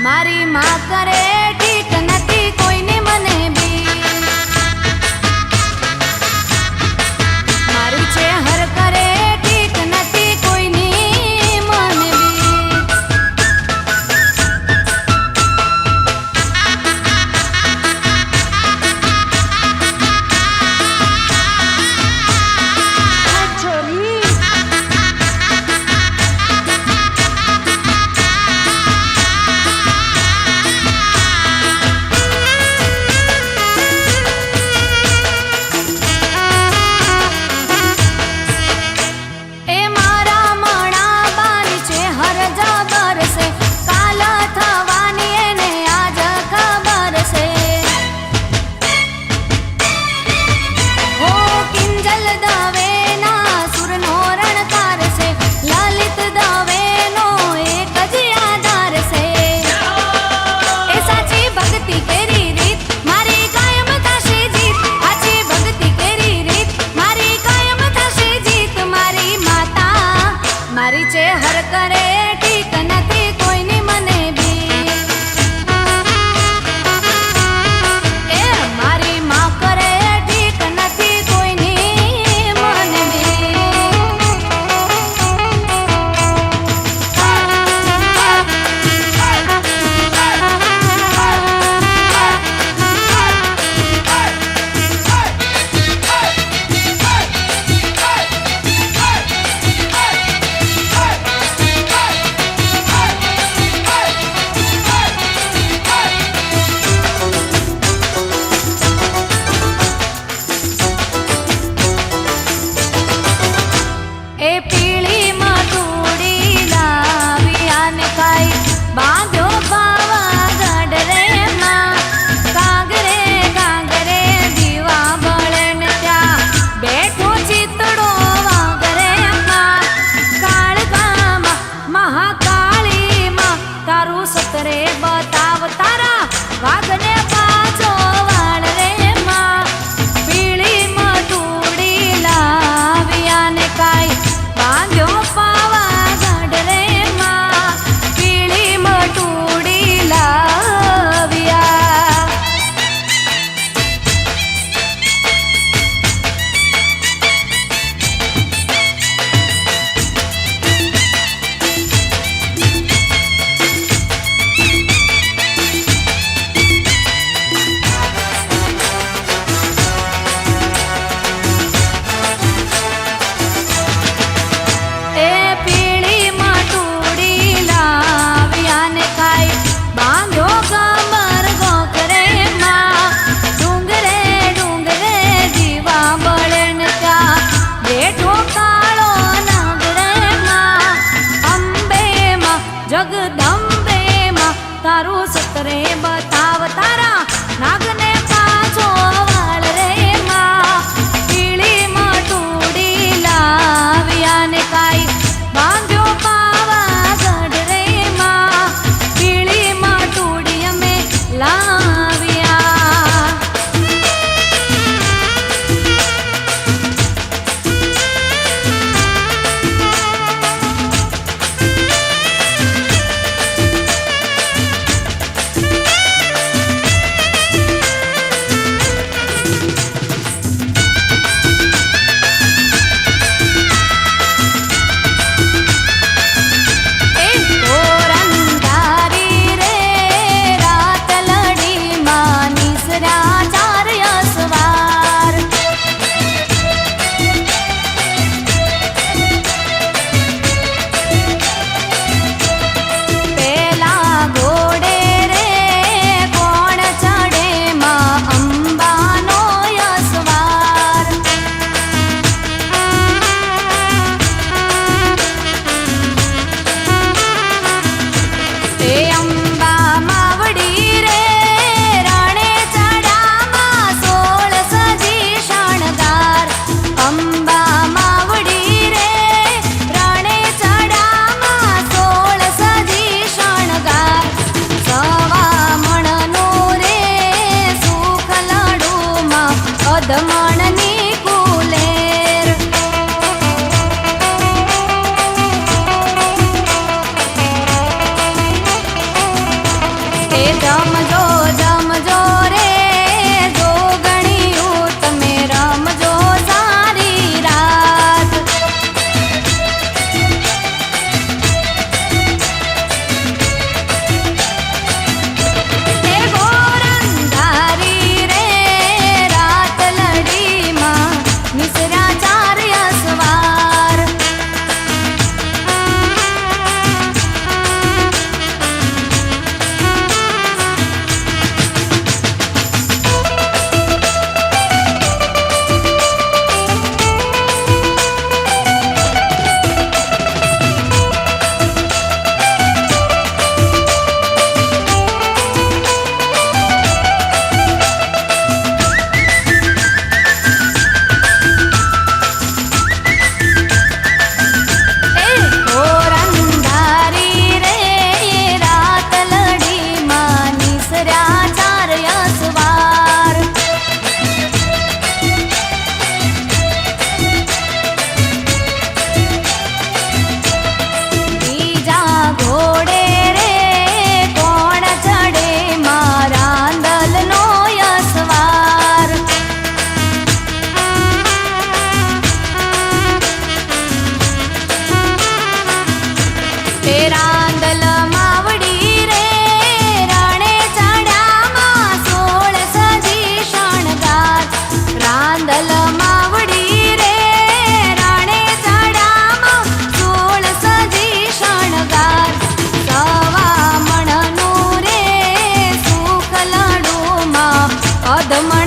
મારી માં કરે ઠીક નથી કોઈને મને બી મારી છે હર કરે ઠીક નથી કોઈની મને બી મારી છે હર કરે ઠીક નથી કોઈની મને બી એ મારી માં કરે ઠીક નથી કોઈની મને બી એ પીળી મટુડી લાવી આને કાઈ બાંધ્યો પાવાગઢ રે માં કાંગરે કાંગરે દીવા બળે ને ત્યાં બેઠો ચિતડો વાગરે માં કાળગામાં મહાકાળીમાં તારું સતરે બતાવ તારા વાઘને પાછો વાળ રે માં પીળી મટુડી લાવી આને કાઈ બાંધ્યો પાવાગઢ રે માં પીળી મટુડી લાવ્યા જગદંબે માં તારું સતરે બતાવ તારા નાગને પાછો વાળ રે માં પીળી મટુડી લાવ્યા ને કાઈ બાંધ્યો પાવાગઢ રે માં પીળી મટુડી અમે લાવ્યા એ જમજો જમજો રે જોગણીયું તમે રમજો સારી રાત. હે ઘોર અંધારી રે રાત લડીમાં નિસર્યા ચાર અસવાર. રાંદલ માવડી રે રાણે ચડ્યામાં 16 સજી શણગાર. રાંદલ માવડી રે રાણે ચડ્યામાં 16 સજી શણગાર. સવા મણનું રે સુખ લડુમાં અધમણ